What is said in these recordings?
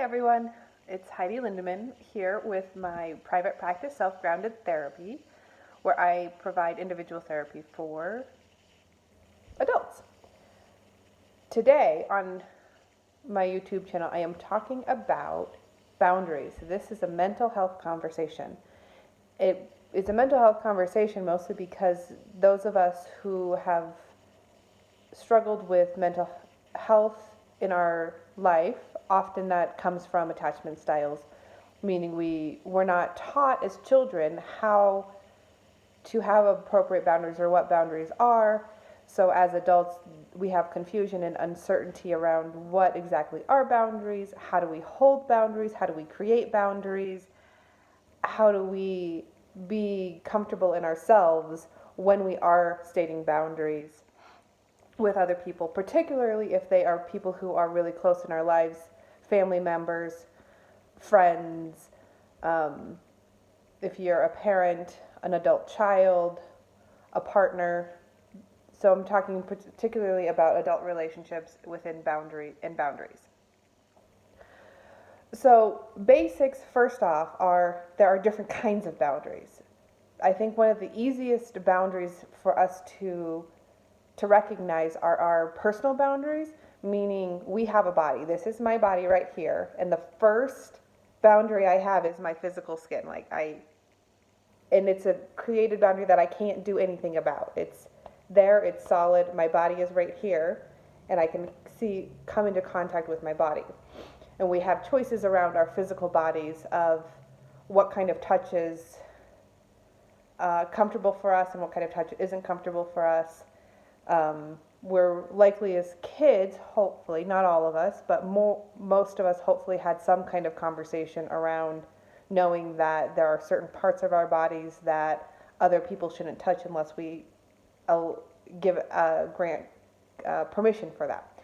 everyone, it's Heidi Lindeman here with my private practice self-grounded therapy where I provide individual therapy for adults. Today on my YouTube channel I am talking about boundaries. This is a mental health conversation. It's a mental health conversation mostly because those of us who have struggled with mental health in our life, often that comes from attachment styles, meaning we were not taught as children how to have appropriate boundaries or what boundaries are. So as adults, we have confusion and uncertainty around what exactly are boundaries, how do we hold boundaries, how do we create boundaries, how do we be comfortable in ourselves when we are stating boundaries with other people, particularly if they are people who are really close in our lives, family members, friends, if you're a parent, an adult child, a partner. So I'm talking particularly about adult relationships within boundaries. So basics, first off, there are different kinds of boundaries. I think one of the easiest boundaries for us to recognize are our personal boundaries, meaning we have a body. This is my body right here, and the first boundary I have is my physical skin. And it's a created boundary that I can't do anything about. It's there, it's solid, my body is right here, and I can come into contact with my body. And we have choices around our physical bodies of what kind of touch is comfortable for us and what kind of touch isn't comfortable for us. We're likely as kids, hopefully, not all of us, but most of us hopefully had some kind of conversation around knowing that there are certain parts of our bodies that other people shouldn't touch unless we grant permission for that,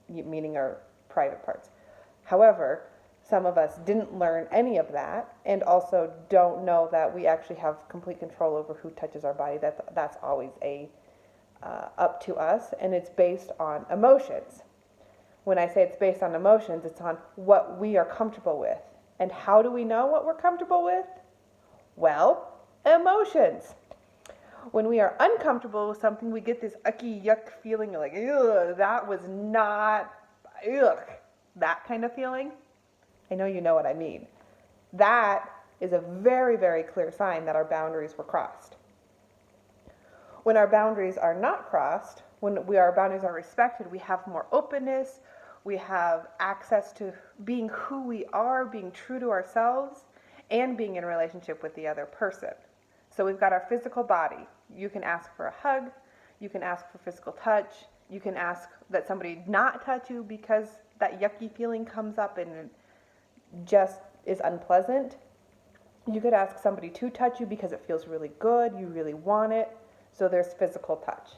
meaning our private parts. However, some of us didn't learn any of that and also don't know that we actually have complete control over who touches our body. That's always up to us, and it's based on emotions. When I say it's based on emotions, it's on what we are comfortable with. And how do we know what we're comfortable with? Well, emotions. When we are uncomfortable with something, we get this icky, yuck feeling like, ugh, that was not, ugh, that kind of feeling. I know you know what I mean. That is a very, very clear sign that our boundaries were crossed. When our boundaries are not crossed, when our boundaries are respected, we have more openness, we have access to being who we are, being true to ourselves, and being in a relationship with the other person. So we've got our physical body. You can ask for a hug, you can ask for physical touch, you can ask that somebody not touch you because that yucky feeling comes up and it just is unpleasant. You could ask somebody to touch you because it feels really good, you really want it. So there's physical touch.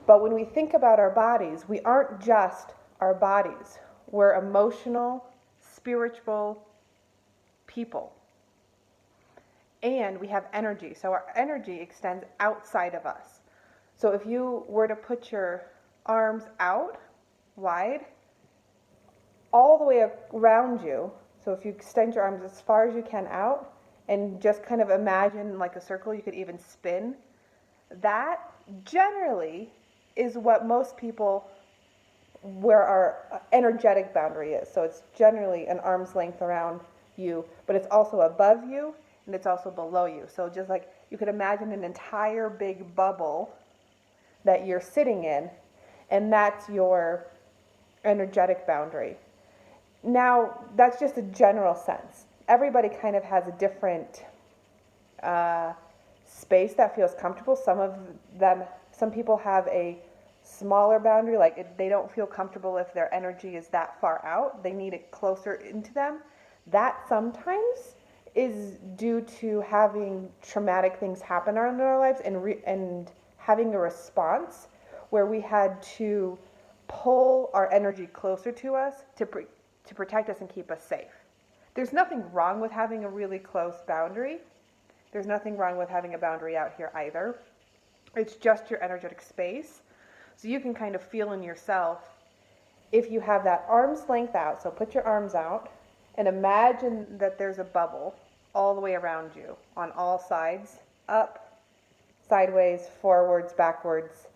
But when we think about our bodies, we aren't just our bodies. We're emotional, spiritual people. And we have energy. So our energy extends outside of us. So if you were to put your arms out wide, all the way around you, so if you extend your arms as far as you can out, and just kind of imagine like a circle, you could even spin, that generally is what most people, where our energetic boundary is. So it's generally an arm's length around you, but it's also above you and it's also below you. So just like you could imagine an entire big bubble that you're sitting in, and that's your energetic boundary. Now, that's just a general sense. Everybody kind of has a different space that feels comfortable. Some people have a smaller boundary, like they don't feel comfortable if their energy is that far out. They need it closer into them. That sometimes is due to having traumatic things happen in our lives and having a response where we had to pull our energy closer to us to protect us and keep us safe. There's nothing wrong with having a really close boundary. There's nothing wrong with having a boundary out here either. It's just your energetic space. So you can kind of feel in yourself if you have that arm's length out, so put your arms out and imagine that there's a bubble all the way around you on all sides, up, sideways, forwards, backwards,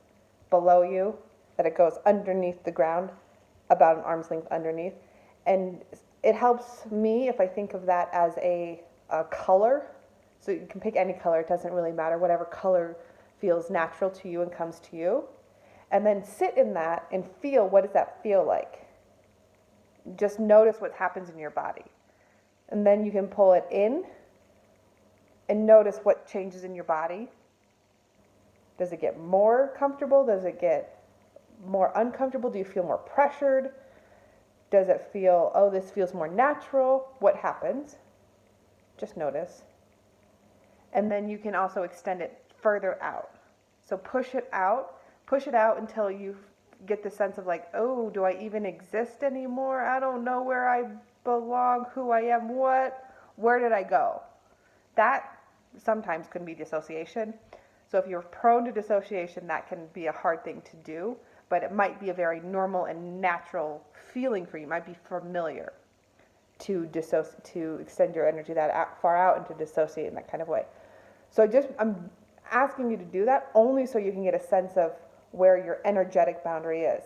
below you, that it goes underneath the ground, about an arm's length underneath. And it helps me if I think of that as a color. So you can pick any color, it doesn't really matter, whatever color feels natural to you and comes to you. And then sit in that and feel, what does that feel like? Just notice what happens in your body. And then you can pull it in and notice what changes in your body. Does it get more comfortable? Does it get more uncomfortable? Do you feel more pressured? Does it feel, oh, this feels more natural? What happens? Just notice. And then you can also extend it further out. So push it out until you get the sense of like, oh, do I even exist anymore? I don't know where I belong, who I am, where did I go? That sometimes can be dissociation. So if you're prone to dissociation, that can be a hard thing to do, but it might be a very normal and natural feeling for you. It might be familiar to extend your energy that far out and to dissociate in that kind of way. So I'm asking you to do that only so you can get a sense of where your energetic boundary is.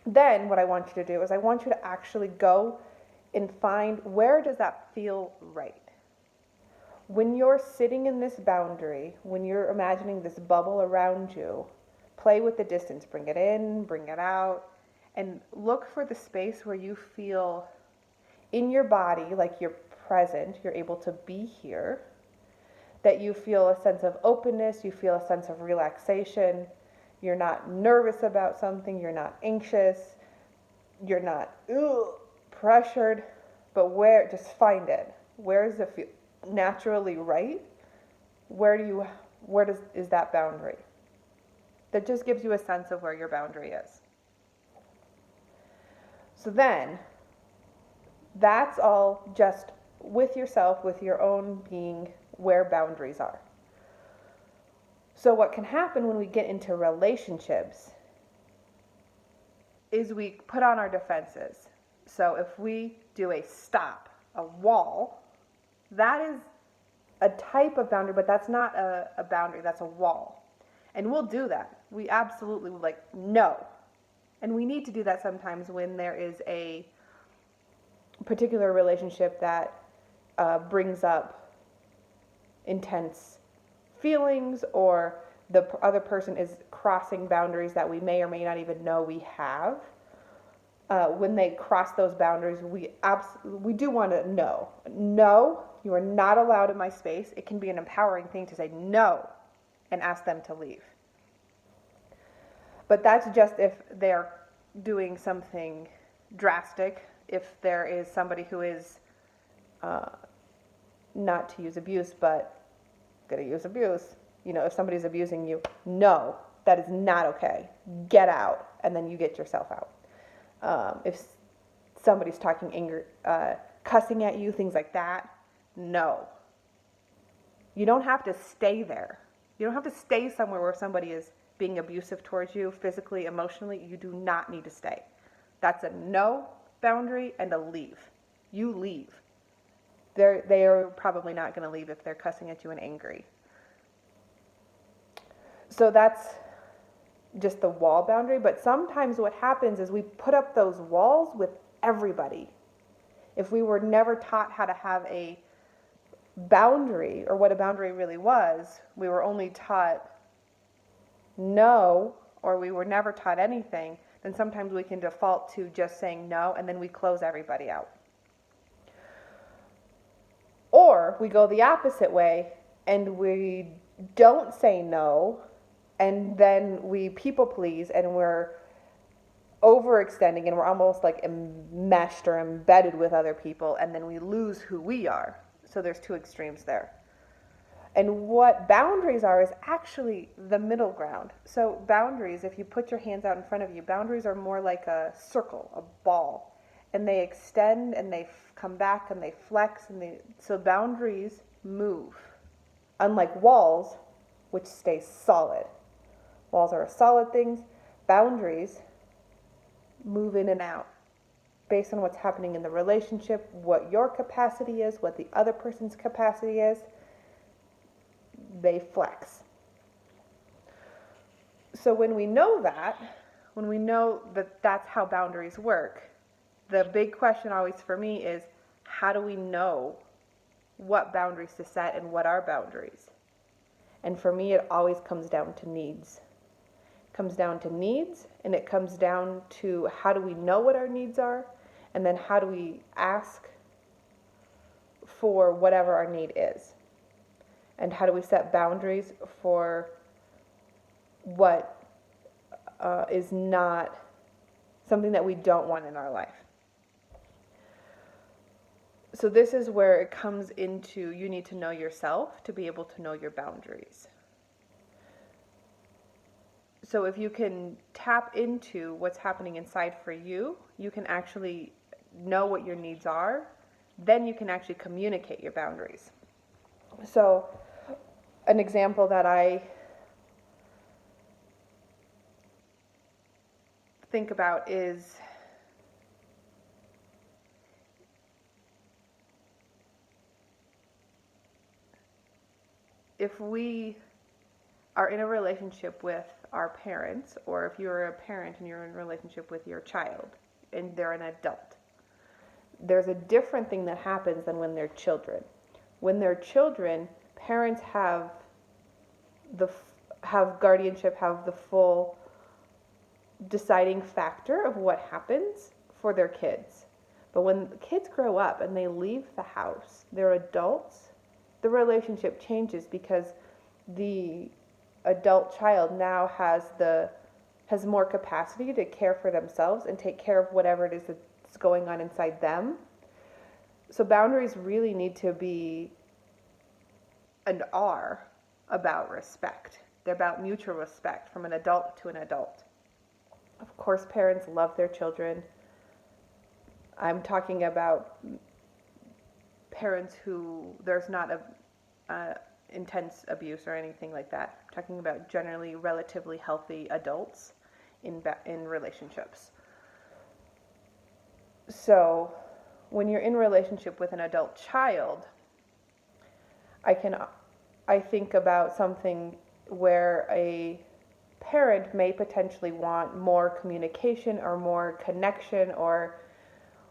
Then what I want you to do is I want you to actually go and find, where does that feel right? When you're sitting in this boundary, when you're imagining this bubble around you, play with the distance, bring it in, bring it out, and look for the space where you feel in your body like you're present, you're able to be here, that you feel a sense of openness, you feel a sense of relaxation, you're not nervous about something, you're not anxious, you're not pressured, but just find it. Where does it feel naturally right? Is that boundary? That just gives you a sense of where your boundary is. So then, that's all just with yourself, with your own being, where boundaries are. So what can happen when we get into relationships is we put on our defenses. So if we do a stop, a wall, that is a type of boundary, but that's not a boundary, that's a wall. And we'll do that. We absolutely will, like, no. And we need to do that sometimes when there is a particular relationship that brings up intense feelings, or the other person is crossing boundaries that we may or may not even know we have. When they cross those boundaries, we do want to know. No, you are not allowed in my space. It can be an empowering thing to say no and ask them to leave. But that's just if they're doing something drastic. If there is somebody who is, not to use abuse, but going to use abuse. If somebody's abusing you, no, that is not okay. Get out, and then you get yourself out. If somebody's talking anger, cussing at you, things like that, no. You don't have to stay there. You don't have to stay somewhere where somebody is being abusive towards you, physically, emotionally. You do not need to stay. That's a no boundary and a leave. You leave. They are probably not going to leave if they're cussing at you and angry. So that's just the wall boundary. But sometimes what happens is we put up those walls with everybody. If we were never taught how to have a boundary, or what a boundary really was, we were only taught no, or we were never taught anything, then sometimes we can default to just saying no, and then we close everybody out. Or we go the opposite way and we don't say no, and then we people please, and we're overextending, and we're almost like enmeshed or embedded with other people, and then we lose who we are. So there's two extremes there. And what boundaries are is actually the middle ground. So boundaries, if you put your hands out in front of you, boundaries are more like a circle, a ball. And they extend and they come back and they flex. So boundaries move. Unlike walls, which stay solid. Walls are solid things. Boundaries move in and out based on what's happening in the relationship, what your capacity is, what the other person's capacity is. They flex. So when we know that that's how boundaries work, the big question always for me is, how do we know what boundaries to set and what are boundaries? And for me, it always comes down to needs. It comes down to needs, and it comes down to how do we know what our needs are, and then how do we ask for whatever our need is? And how do we set boundaries for what is not something that we don't want in our life? So this is where it comes into, you need to know yourself to be able to know your boundaries. So if you can tap into what's happening inside for you, you can actually know what your needs are, then you can actually communicate your boundaries. So an example that I think about is if we are in a relationship with our parents, or if you're a parent and you're in a relationship with your child and they're an adult, there's a different thing that happens than when they're children. When they're children, parents have guardianship, have the full deciding factor of what happens for their kids. But when the kids grow up and they leave the house, they're adults, the relationship changes because the adult child now has more capacity to care for themselves and take care of whatever it is that's going on inside them. So boundaries really need to be and are about respect. They're about mutual respect from an adult to an adult. Of course, parents love their children. I'm talking about parents who there's not a intense abuse or anything like that. I'm talking about generally relatively healthy adults in relationships. So when you're in relationship with an adult child, I think about something where a parent may potentially want more communication or more connection or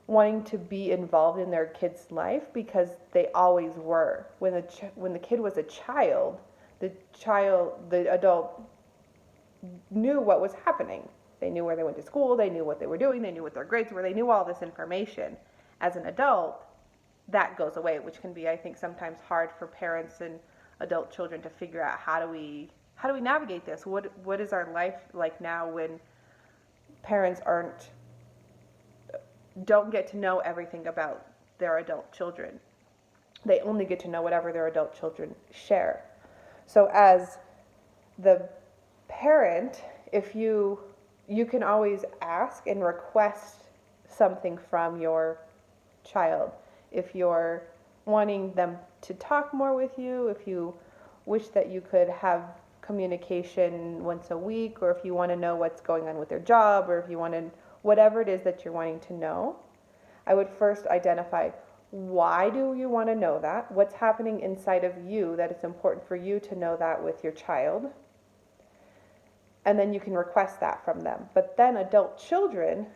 wanting to be involved in their kid's life because they always were. When the kid was a child, the adult knew what was happening. They knew where they went to school, they knew what they were doing, they knew what their grades were, they knew all this information. As an adult, that goes away, which can be, I think, sometimes hard for parents and adult children to figure out how do we navigate this? What is our life like now when parents don't get to know everything about their adult children? They only get to know whatever their adult children share. So as the parent, if you can always ask and request something from your child. If you're wanting them to talk more with you, if you wish that you could have communication once a week, or if you want to know what's going on with their job, or if you want to, whatever it is that you're wanting to know, I would first identify, why do you want to know that? What's happening inside of you that it's important for you to know that with your child? And then you can request that from them. But then adult children,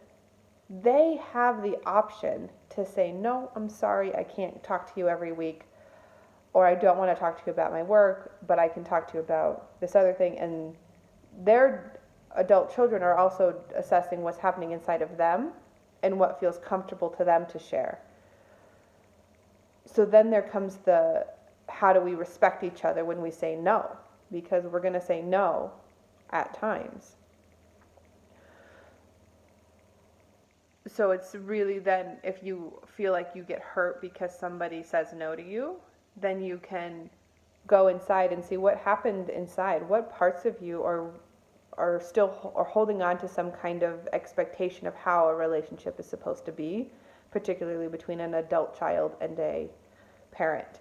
they have the option to say, no, I'm sorry, I can't talk to you every week, or I don't want to talk to you about my work, but I can talk to you about this other thing. And their adult children are also assessing what's happening inside of them and what feels comfortable to them to share. So then there comes the, how do we respect each other when we say no? Because we're going to say no at times. So it's really then, if you feel like you get hurt because somebody says no to you, then you can go inside and see what happened inside. What parts of you are still holding on to some kind of expectation of how a relationship is supposed to be, particularly between an adult child and a parent.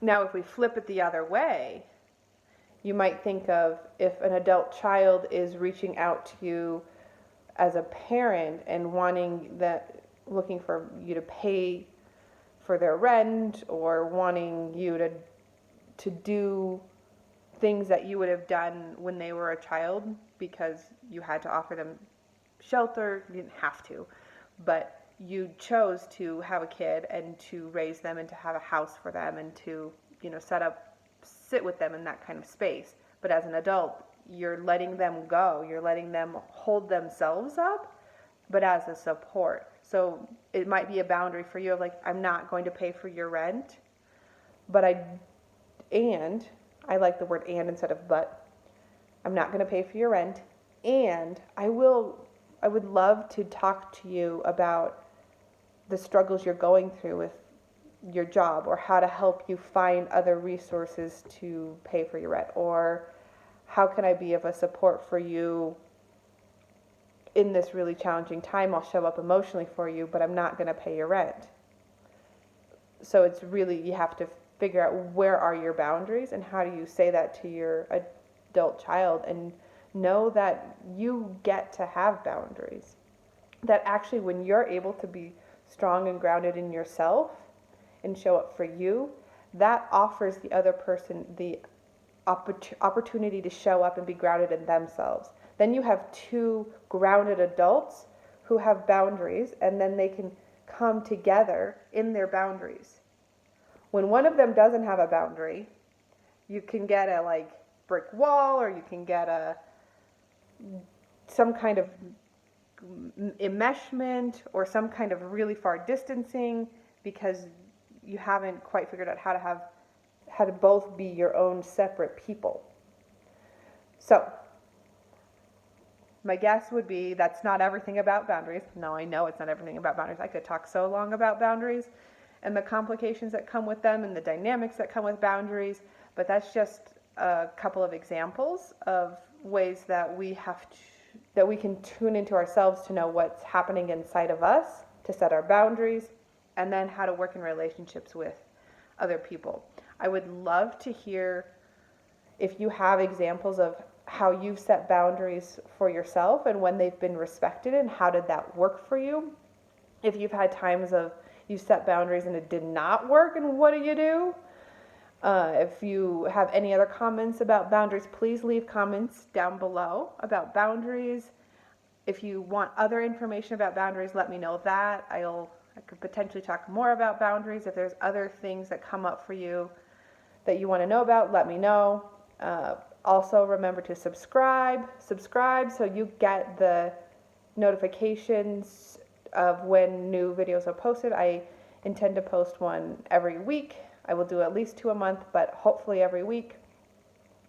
Now, if we flip it the other way, you might think of if an adult child is reaching out to you as a parent and looking for you to pay for their rent, or wanting you to do things that you would have done when they were a child because you had to offer them shelter. You didn't have to, but you chose to have a kid and to raise them and to have a house for them and to, sit with them in that kind of space. But as an adult, you're letting them go. You're letting them hold themselves up, but as a support. So it might be a boundary for you of like, I'm not going to pay for your rent, but I like the word and instead of but. I'm not going to pay for your rent, and I would love to talk to you about the struggles you're going through with your job, or how to help you find other resources to pay for your rent, or how can I be of a support for you in this really challenging time. I'll show up emotionally for you, but I'm not going to pay your rent. So it's really, you have to figure out where are your boundaries and how do you say that to your adult child, and know that you get to have boundaries. That actually, when you're able to be strong and grounded in yourself and show up for you, that offers the other person the opportunity to show up and be grounded in themselves. Then you have two grounded adults who have boundaries, and then they can come together in their boundaries. When one of them doesn't have a boundary, you can get a brick wall, or you can get some kind of enmeshment or some kind of really far distancing, because you haven't quite figured out how to both be your own separate people. So my guess would be that's not everything about boundaries. No, I know it's not everything about boundaries. I could talk so long about boundaries and the complications that come with them and the dynamics that come with boundaries, but that's just a couple of examples of ways that we can tune into ourselves to know what's happening inside of us, to set our boundaries, and then how to work in relationships with other people. I would love to hear if you have examples of how you've set boundaries for yourself and when they've been respected, and how did that work for you. If you've had times of you set boundaries and it did not work, and what do you do? If you have any other comments about boundaries, please leave comments down below about boundaries. If you want other information about boundaries, let me know that. I could potentially talk more about boundaries. If there's other things that come up for you that you want to know about, let me know. Also, remember to subscribe so you get the notifications of when new videos are posted. I intend to post one every week. I will do at least 2 a month, but hopefully every week,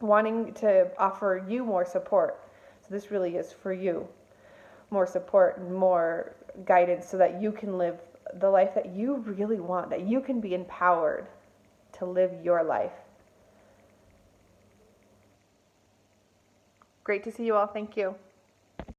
wanting to offer you more support. So this really is for you. More support and more guidance so that you can live the life that you really want, that you can be empowered to live your life. Great to see you all. Thank you.